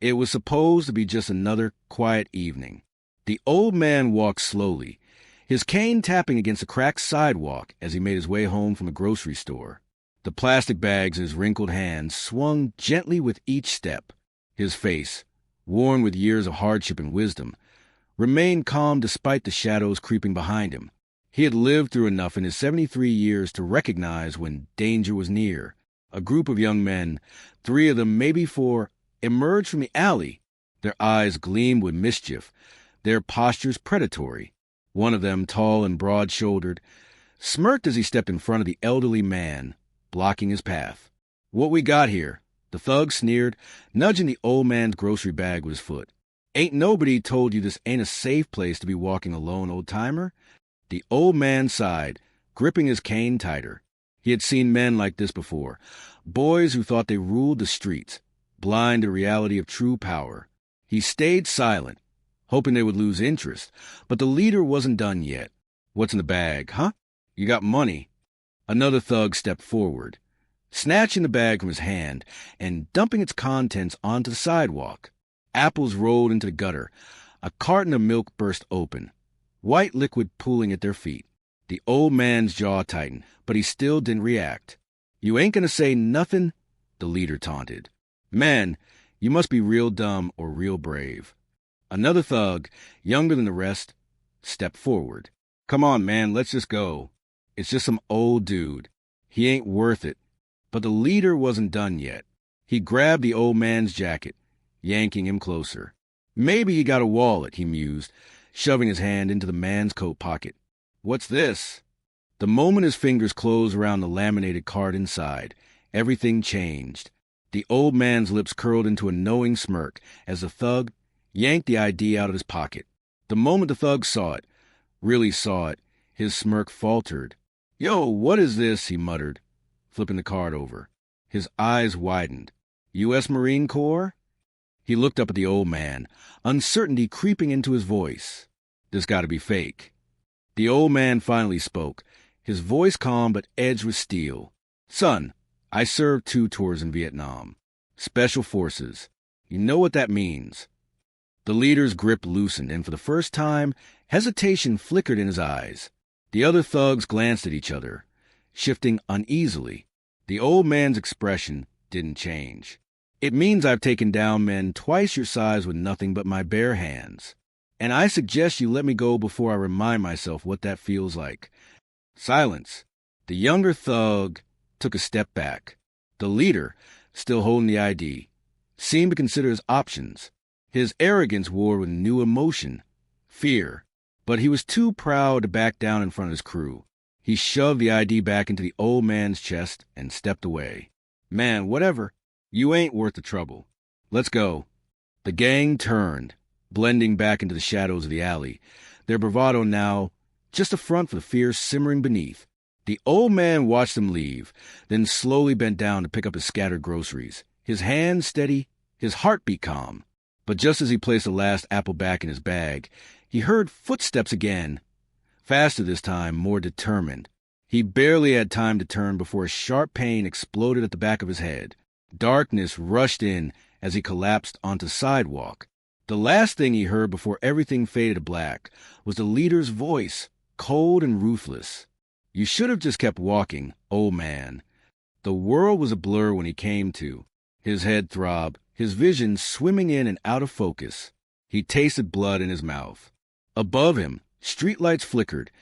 It was supposed to be just another quiet evening. The old man walked slowly, his cane tapping against a cracked sidewalk as he made his way home from the grocery store. The plastic bags in his wrinkled hands swung gently with each step. His face, worn with years of hardship and wisdom, remained calm despite the shadows creeping behind him. He had lived through enough in his 73 years to recognize when danger was near. A group of young men, 3 of them, maybe 4, emerged from the alley. Their eyes gleamed with mischief, their postures predatory. One of them, tall and broad-shouldered, smirked as he stepped in front of the elderly man, blocking his path. "What we got here?" The thug sneered, nudging the old man's grocery bag with his foot. "Ain't nobody told you this ain't a safe place to be walking alone, old-timer?" The old man sighed, gripping his cane tighter. He had seen men like this before, boys who thought they ruled the streets, blind to the reality of true power. He stayed silent, hoping they would lose interest, but the leader wasn't done yet. "What's in the bag, huh? You got money?" Another thug stepped forward, snatching the bag from his hand and dumping its contents onto the sidewalk. Apples rolled into the gutter. A carton of milk burst open, white liquid pooling at their feet. The old man's jaw tightened, but he still didn't react. "You ain't gonna say nothing?" the leader taunted. "Man, you must be real dumb or real brave." Another thug, younger than the rest, stepped forward. "Come on, man, let's just go. It's just some old dude. He ain't worth it." But the leader wasn't done yet. He grabbed the old man's jacket, yanking him closer. "Maybe he got a wallet," he mused, shoving his hand into the man's coat pocket. "What's this?" The moment his fingers closed around the laminated card inside, everything changed. The old man's lips curled into a knowing smirk as the thug yanked the ID out of his pocket. The moment the thug saw it, really saw it, his smirk faltered. "Yo, what is this?" he muttered, flipping the card over. His eyes widened. "U.S. Marine Corps?" He looked up at the old man, uncertainty creeping into his voice. "This gotta be fake." The old man finally spoke, his voice calm but edged with steel. "Son, I served 2 tours in Vietnam. Special Forces. You know what that means." The leader's grip loosened, and for the first time, hesitation flickered in his eyes. The other thugs glanced at each other, shifting uneasily. The old man's expression didn't change. "It means I've taken down men twice your size with nothing but my bare hands. And I suggest you let me go before I remind myself what that feels like." Silence. The younger thug took a step back. The leader, still holding the ID, seemed to consider his options. His arrogance wore with new emotion, fear. But he was too proud to back down in front of his crew. He shoved the ID back into the old man's chest and stepped away. "Man, whatever. You ain't worth the trouble. Let's go." The gang turned, blending back into the shadows of the alley, their bravado now just a front for the fear simmering beneath. The old man watched them leave, then slowly bent down to pick up his scattered groceries, his hands steady, his heartbeat calm. But just as he placed the last apple back in his bag, he heard footsteps again, faster this time, more determined. He barely had time to turn before a sharp pain exploded at the back of his head. Darkness rushed in as he collapsed onto the sidewalk. The last thing he heard before everything faded to black was the leader's voice, cold and ruthless. "You should have just kept walking, old man." The world was a blur when he came to. His head throbbed, his vision swimming in and out of focus. He tasted blood in his mouth. Above him, streetlights flickered,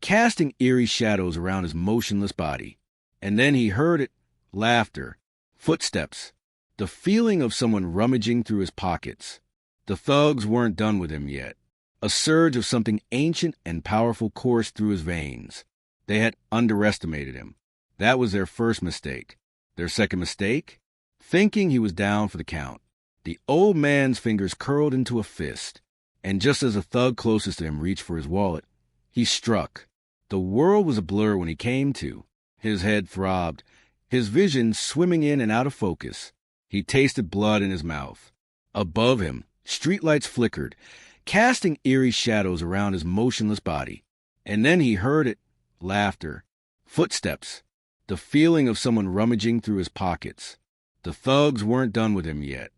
casting eerie shadows around his motionless body. And then he heard it, laughter, footsteps, the feeling of someone rummaging through his pockets. The thugs weren't done with him yet. A surge of something ancient and powerful coursed through his veins. They had underestimated him. That was their first mistake. Their second mistake? Thinking he was down for the count. The old man's fingers curled into a fist, and just as the thug closest to him reached for his wallet, he struck. The world was a blur when he came to. His head throbbed, his vision swimming in and out of focus. He tasted blood in his mouth. Above him, streetlights flickered, casting eerie shadows around his motionless body. And then he heard it, laughter, footsteps, the feeling of someone rummaging through his pockets. The thugs weren't done with him yet.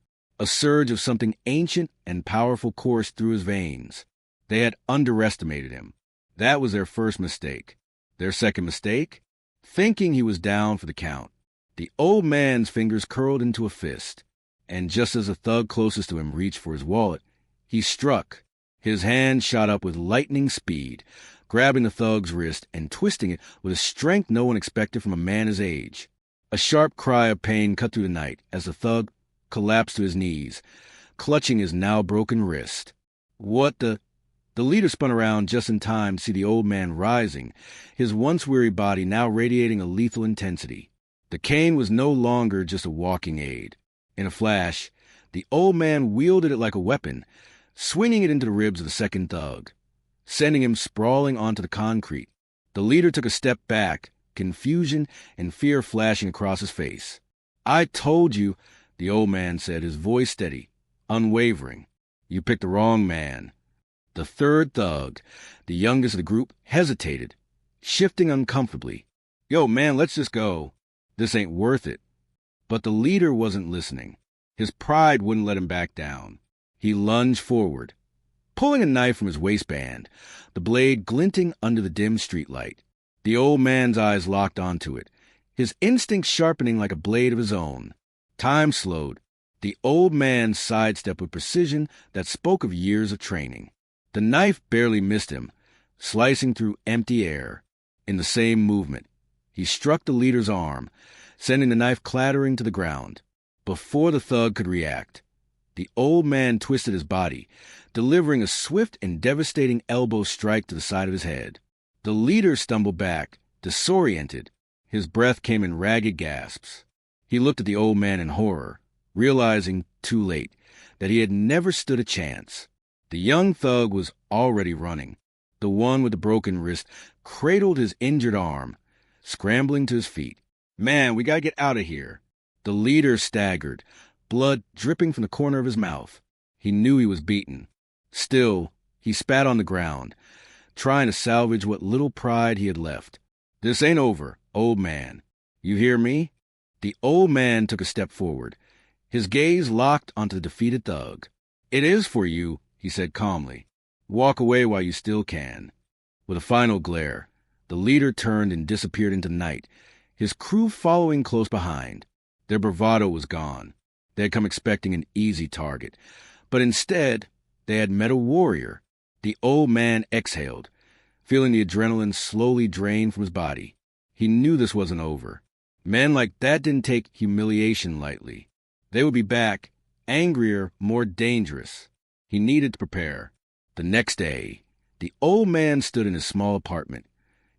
A surge of something ancient and powerful coursed through his veins. They had underestimated him. That was their first mistake. Their second mistake? Thinking he was down for the count. The old man's fingers curled into a fist, and just as the thug closest to him reached for his wallet, he struck. His hand shot up with lightning speed, grabbing the thug's wrist and twisting it with a strength no one expected from a man his age. A sharp cry of pain cut through the night as the thug collapsed to his knees, clutching his now broken wrist. What the... The leader spun around just in time to see the old man rising, his once-weary body now radiating a lethal intensity. The cane was no longer just a walking aid. In a flash, the old man wielded it like a weapon, swinging it into the ribs of the second thug, sending him sprawling onto the concrete. The leader took a step back, confusion and fear flashing across his face. "I told you," the old man said, his voice steady, unwavering. "You picked the wrong man." The third thug, the youngest of the group, hesitated, shifting uncomfortably. "Yo, man, let's just go. This ain't worth it." But the leader wasn't listening. His pride wouldn't let him back down. He lunged forward, pulling a knife from his waistband, the blade glinting under the dim streetlight. The old man's eyes locked onto it, his instincts sharpening like a blade of his own. Time slowed. The old man sidestepped with precision that spoke of years of training. The knife barely missed him, slicing through empty air. In the same movement, he struck the leader's arm, sending the knife clattering to the ground. Before the thug could react, the old man twisted his body, delivering a swift and devastating elbow strike to the side of his head. The leader stumbled back, disoriented. His breath came in ragged gasps. He looked at the old man in horror, realizing, too late, that he had never stood a chance. The young thug was already running. The one with the broken wrist cradled his injured arm, scrambling to his feet. "Man, we gotta get out of here." The leader staggered, blood dripping from the corner of his mouth. He knew he was beaten. Still, he spat on the ground, trying to salvage what little pride he had left. "This ain't over, old man. You hear me?" The old man took a step forward, his gaze locked onto the defeated thug. "It is for you," he said calmly. "Walk away while you still can." With a final glare, the leader turned and disappeared into the night, his crew following close behind. Their bravado was gone. They had come expecting an easy target, but instead, they had met a warrior. The old man exhaled, feeling the adrenaline slowly drain from his body. He knew this wasn't over. Men like that didn't take humiliation lightly. They would be back, angrier, more dangerous. He needed to prepare. The next day, the old man stood in his small apartment,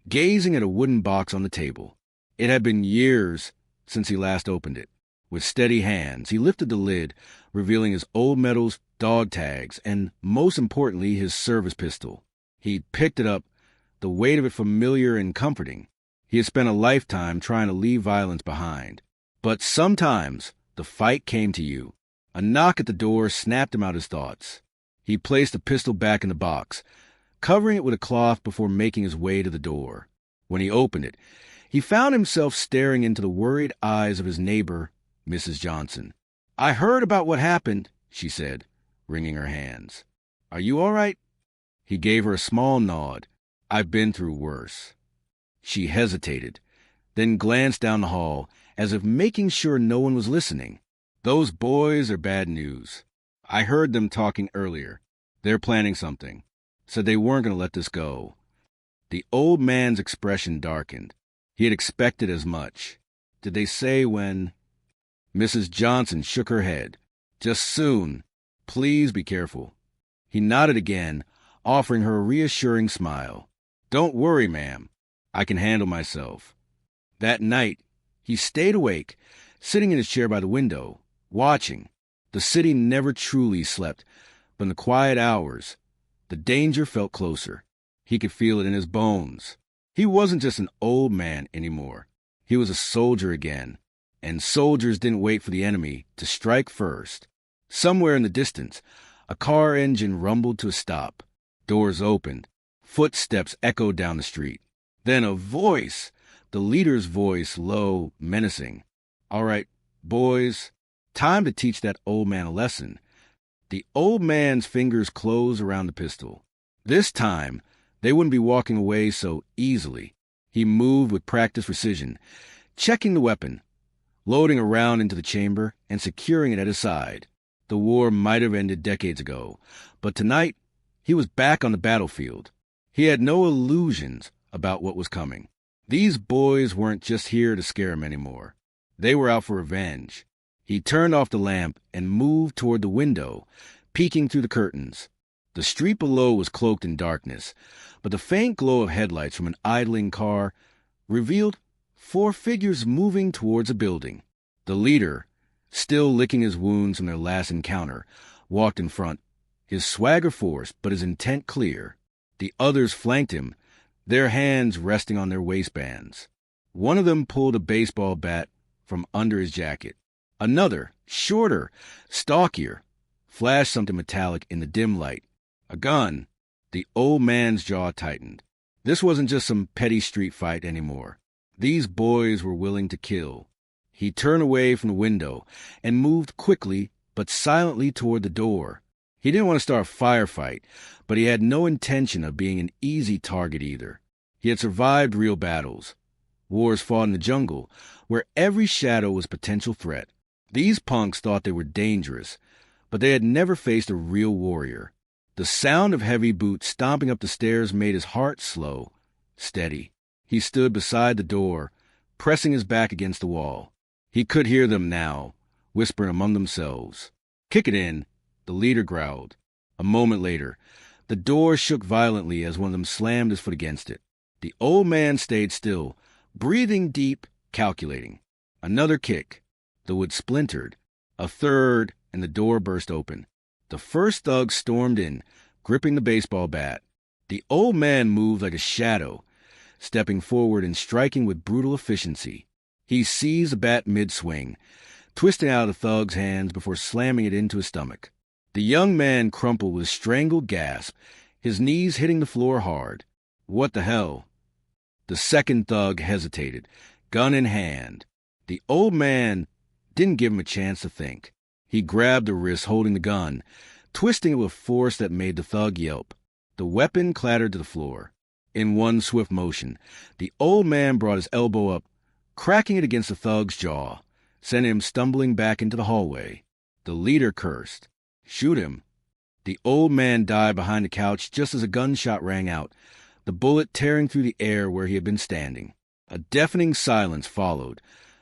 gazing at a wooden box on the table. It had been years since he last opened it. With steady hands, he lifted the lid, revealing his old medals, dog tags, and, most importantly, his service pistol. He picked it up, the weight of it familiar and comforting. He had spent a lifetime trying to leave violence behind. But sometimes the fight came to you. A knock at the door snapped him out his thoughts. He placed the pistol back in the box, covering it with a cloth before making his way to the door. When he opened it, he found himself staring into the worried eyes of his neighbor, Mrs. Johnson. "I heard about what happened," she said, wringing her hands. "Are you all right?" He gave her a small nod. "I've been through worse." She hesitated, then glanced down the hall, as if making sure no one was listening. "Those boys are bad news. I heard them talking earlier. They're planning something. Said they weren't going to let this go." The old man's expression darkened. He had expected as much. "Did they say when?" Mrs. Johnson shook her head. "Just soon. Please be careful." He nodded again, offering her a reassuring smile. "Don't worry, ma'am. I can handle myself." That night, he stayed awake, sitting in his chair by the window, watching. The city never truly slept, but in the quiet hours, the danger felt closer. He could feel it in his bones. He wasn't just an old man anymore. He was a soldier again, and soldiers didn't wait for the enemy to strike first. Somewhere in the distance, a car engine rumbled to a stop. Doors opened. Footsteps echoed down the street. Then a voice, the leader's voice, low, menacing. "All right, boys, Time to teach that old man a lesson. The old man's fingers closed around the pistol. This time, they wouldn't be walking away so easily. He moved with practiced precision, checking the weapon, loading a round into the chamber, and securing it at his side. The war might have ended decades ago, but tonight, he was back on the battlefield. He had no illusions about what was coming. These boys weren't just here to scare him anymore. They were out for revenge. He turned off the lamp and moved toward the window, peeking through the curtains. The street below was cloaked in darkness, but the faint glow of headlights from an idling car revealed 4 figures moving towards a building. The leader, still licking his wounds from their last encounter, walked in front, his swagger forced but his intent clear. The others flanked him, their hands resting on their waistbands. One of them pulled a baseball bat from under his jacket. Another, shorter, stockier, flashed something metallic in the dim light. A gun. The old man's jaw tightened. This wasn't just some petty street fight anymore. These boys were willing to kill. He turned away from the window and moved quickly but silently toward the door. He didn't want to start a firefight, but he had no intention of being an easy target either. He had survived real battles, wars fought in the jungle, where every shadow was a potential threat. These punks thought they were dangerous, but they had never faced a real warrior. The sound of heavy boots stomping up the stairs made his heart slow, steady. He stood beside the door, pressing his back against the wall. He could hear them now, whispering among themselves. "Kick it in," the leader growled. A moment later, the door shook violently as one of them slammed his foot against it. The old man stayed still, breathing deep, calculating. Another kick. The wood splintered. A third, and the door burst open. The first thug stormed in, gripping the baseball bat. The old man moved like a shadow, stepping forward and striking with brutal efficiency. He seized the bat mid-swing, twisting out of the thug's hands before slamming it into his stomach. The young man crumpled with a strangled gasp, his knees hitting the floor hard. What the hell? The second thug hesitated, gun in hand. The old man didn't give him a chance to think. He grabbed the wrist holding the gun, twisting it with force that made the thug yelp. The weapon clattered to the floor. In one swift motion, the old man brought his elbow up, cracking it against the thug's jaw, sending him stumbling back into the hallway. The leader cursed. "Shoot him." The old man died behind the couch just as a gunshot rang out, the bullet tearing through the air where he had been standing. A deafening silence followed,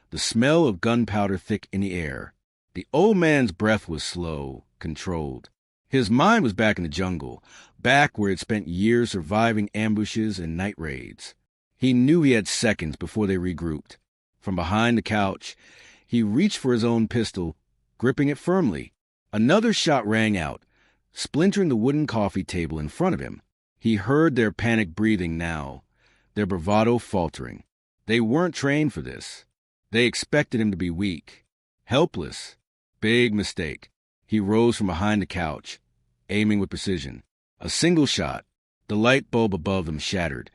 the smell of gunpowder thick in the air. The old man's breath was slow, controlled. His mind was back in the jungle, back where he had spent years surviving ambushes and night raids. He knew he had seconds before they regrouped. From behind the couch, he reached for his own pistol, gripping it firmly. Another shot rang out, splintering the wooden coffee table in front of him. He heard their panicked breathing now, their bravado faltering. They weren't trained for this. They expected him to be weak, helpless. Big mistake. He rose from behind the couch, aiming with precision. A single shot. The light bulb above them shattered,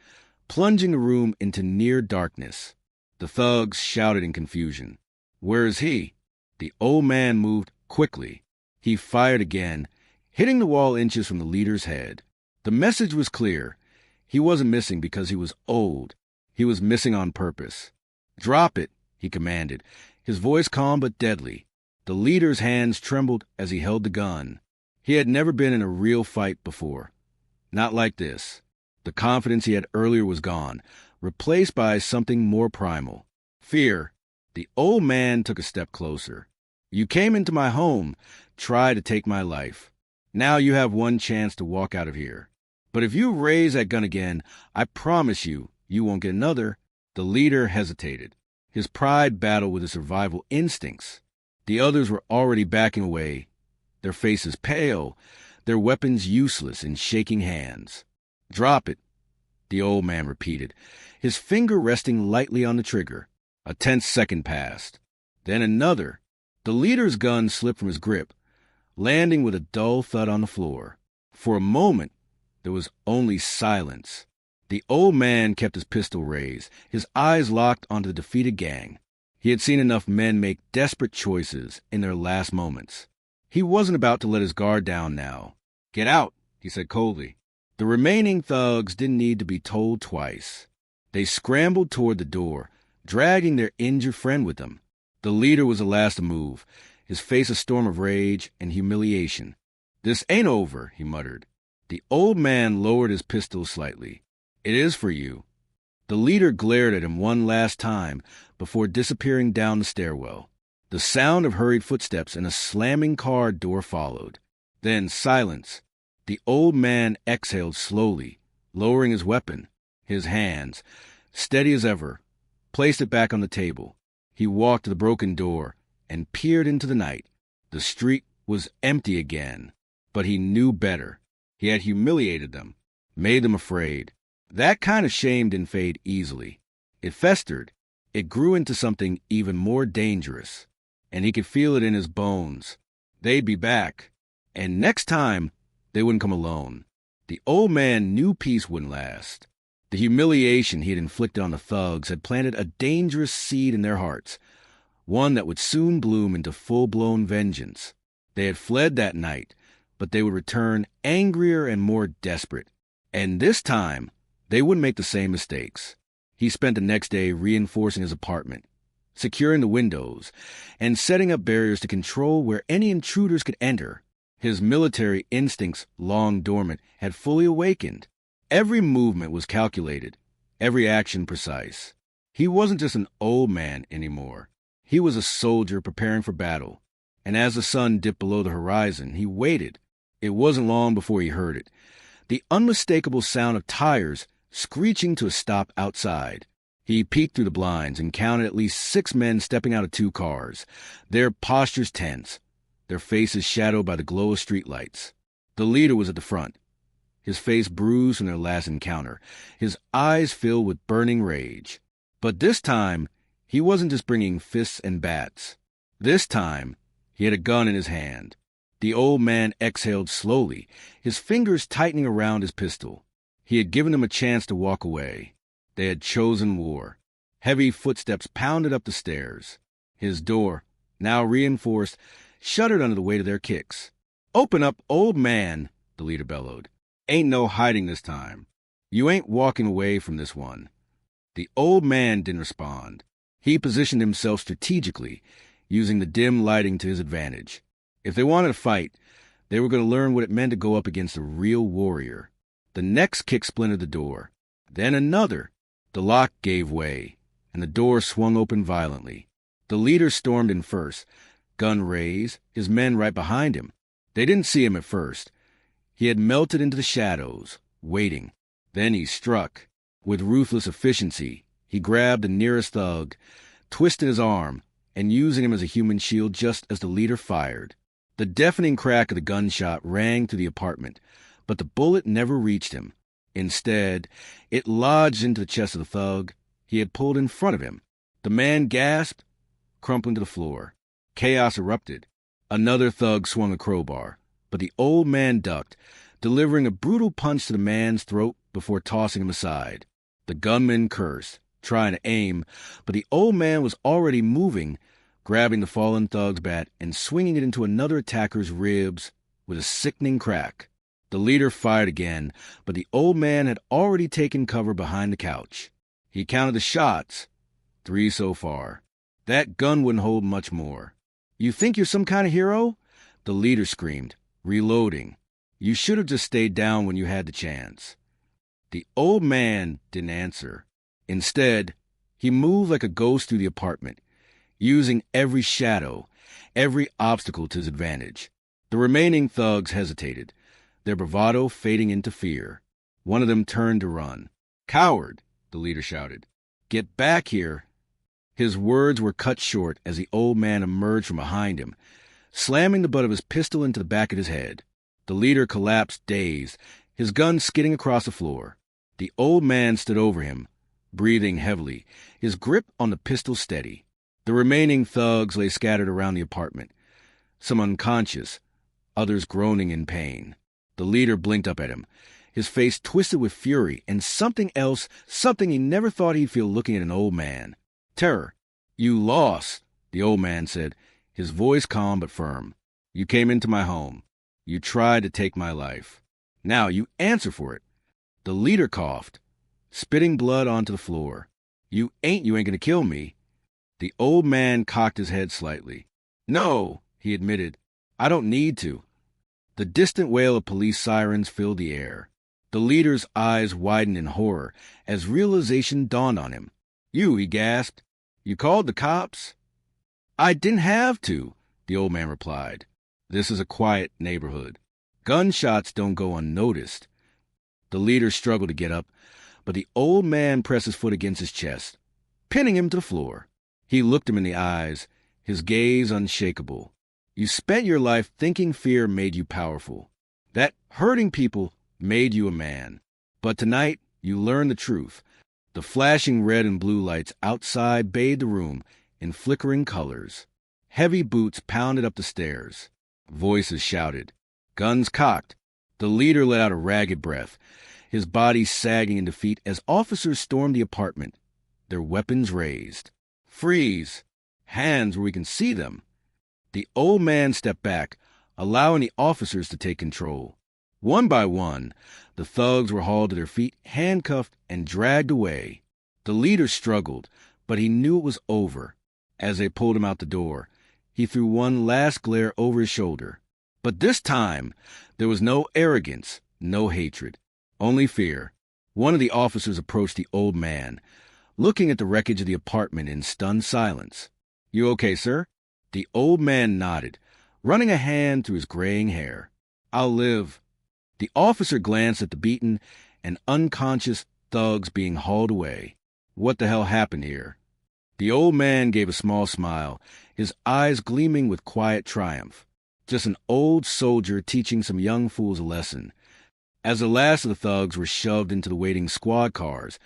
plunging the room into near darkness. The thugs shouted in confusion. "Where is he?" The old man moved quickly. He fired again, hitting the wall inches from the leader's head. The message was clear. He wasn't missing because he was old. He was missing on purpose. "Drop it," he commanded, his voice calm but deadly. The leader's hands trembled as he held the gun. He had never been in a real fight before. Not like this. The confidence he had earlier was gone, replaced by something more primal. Fear. The old man took a step closer. "You came into my home, tried to take my life. Now you have one chance to walk out of here. But if you raise that gun again, I promise you, you won't get another." The leader hesitated. His pride battled with his survival instincts. The others were already backing away, their faces pale, their weapons useless in shaking hands. "Drop it," the old man repeated, his finger resting lightly on the trigger. A tense second passed. Then another. The leader's gun slipped from his grip, landing with a dull thud on the floor. For a moment, there was only silence. The old man kept his pistol raised, his eyes locked onto the defeated gang. He had seen enough men make desperate choices in their last moments. He wasn't about to let his guard down now. "Get out," he said coldly. The remaining thugs didn't need to be told twice. They scrambled toward the door, dragging their injured friend with them. The leader was the last to move, his face a storm of rage and humiliation. "This ain't over," he muttered. The old man lowered his pistol slightly. "It is for you." The leader glared at him one last time before disappearing down the stairwell. The sound of hurried footsteps and a slamming car door followed. Then silence. The old man exhaled slowly, lowering his weapon. His hands, steady as ever, placed it back on the table. He walked to the broken door and peered into the night. The street was empty again, but he knew better. He had humiliated them, made them afraid. That kind of shame didn't fade easily. It festered. It grew into something even more dangerous, and he could feel it in his bones. They'd be back, and next time, they wouldn't come alone. The old man knew peace wouldn't last. The humiliation he had inflicted on the thugs had planted a dangerous seed in their hearts, one that would soon bloom into full-blown vengeance. They had fled that night, but they would return angrier and more desperate. And this time, they wouldn't make the same mistakes. He spent the next day reinforcing his apartment, securing the windows, and setting up barriers to control where any intruders could enter. His military instincts, long dormant, had fully awakened. Every movement was calculated, every action precise. He wasn't just an old man anymore. He was a soldier preparing for battle. And as the sun dipped below the horizon, he waited. It wasn't long before he heard it. The unmistakable sound of tires screeching to a stop outside. He peeked through the blinds and counted at least 6 men stepping out of 2 cars, their postures tense, their faces shadowed by the glow of streetlights. The leader was at the front, his face bruised from their last encounter, his eyes filled with burning rage. But this time, he wasn't just bringing fists and bats. This time, he had a gun in his hand. The old man exhaled slowly, his fingers tightening around his pistol. He had given them a chance to walk away. They had chosen war. Heavy footsteps pounded up the stairs. His door, now reinforced, shuddered under the weight of their kicks. "Open up, old man," the leader bellowed. "Ain't no hiding this time. You ain't walking away from this one." The old man didn't respond. He positioned himself strategically, using the dim lighting to his advantage. If they wanted to fight, they were going to learn what it meant to go up against a real warrior. The next kick splintered the door. Then another. The lock gave way, and the door swung open violently. The leader stormed in first, gun raised, his men right behind him. They didn't see him at first. He had melted into the shadows, waiting. Then he struck. With ruthless efficiency, he grabbed the nearest thug, twisted his arm, and using him as a human shield just as the leader fired. The deafening crack of the gunshot rang through the apartment, but the bullet never reached him. Instead, it lodged into the chest of the thug he had pulled in front of him. The man gasped, crumpling to the floor. Chaos erupted. Another thug swung a crowbar, but the old man ducked, delivering a brutal punch to the man's throat before tossing him aside. The gunman cursed, trying to aim, but the old man was already moving, grabbing the fallen thug's bat and swinging it into another attacker's ribs with a sickening crack. The leader fired again, but the old man had already taken cover behind the couch. He counted the shots. 3 so far. That gun wouldn't hold much more. "You think you're some kind of hero?" the leader screamed, reloading. "You should have just stayed down when you had the chance." The old man didn't answer. Instead, he moved like a ghost through the apartment, using every shadow, every obstacle to his advantage. The remaining thugs hesitated, their bravado fading into fear. One of them turned to run. "Coward!" the leader shouted. "Get back here!" His words were cut short as the old man emerged from behind him, slamming the butt of his pistol into the back of his head. The leader collapsed dazed, his gun skidding across the floor. The old man stood over him, breathing heavily, his grip on the pistol steady. The remaining thugs lay scattered around the apartment, some unconscious, others groaning in pain. The leader blinked up at him, his face twisted with fury and something else, something he never thought he'd feel looking at an old man. Terror. You lost, the old man said, his voice calm but firm. You came into my home. You tried to take my life. Now you answer for it. The leader coughed, spitting blood onto the floor. You ain't gonna kill me. The old man cocked his head slightly. No, he admitted. I don't need to. The distant wail of police sirens filled the air. The leader's eyes widened in horror as realization dawned on him. You, he gasped. You called the cops? I didn't have to, the old man replied. This is a quiet neighborhood. Gunshots don't go unnoticed. The leader struggled to get up, but the old man pressed his foot against his chest, pinning him to the floor. He looked him in the eyes, his gaze unshakable. You spent your life thinking fear made you powerful, that hurting people made you a man. But tonight, you learned the truth. The flashing red and blue lights outside bathed the room in flickering colors. Heavy boots pounded up the stairs. Voices shouted. Guns cocked. The leader let out a ragged breath, his body sagging in defeat as officers stormed the apartment, their weapons raised. Freeze! Hands where we can see them. The old man stepped back, allowing the officers to take control. One by one, the thugs were hauled to their feet, handcuffed, and dragged away. The leader struggled, but he knew it was over. As they pulled him out the door, he threw one last glare over his shoulder. But this time, there was no arrogance, no hatred, only fear. One of the officers approached the old man, looking at the wreckage of the apartment in stunned silence. You okay, sir? The old man nodded, running a hand through his graying hair. I'll live. The officer glanced at the beaten and unconscious thugs being hauled away. What the hell happened here? The old man gave a small smile, his eyes gleaming with quiet triumph. Just an old soldier teaching some young fools a lesson. As the last of the thugs were shoved into the waiting squad cars,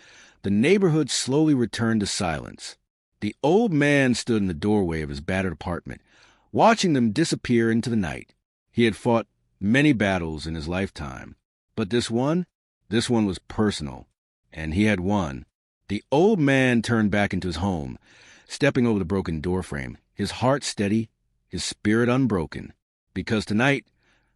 the neighborhood slowly returned to silence. The old man stood in the doorway of his battered apartment, watching them disappear into the night. He had fought many battles in his lifetime, but this one was personal, and he had won. The old man turned back into his home, stepping over the broken doorframe, his heart steady, his spirit unbroken. Because tonight,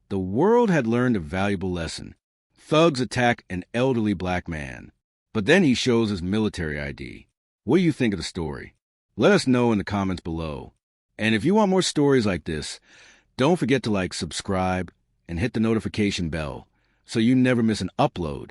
the world had learned a valuable lesson. Thugs attack an elderly black man, but then he shows his military ID. What do you think of the story? Let us know in the comments below. And if you want more stories like this, don't forget to subscribe, and hit the notification bell so you never miss an upload.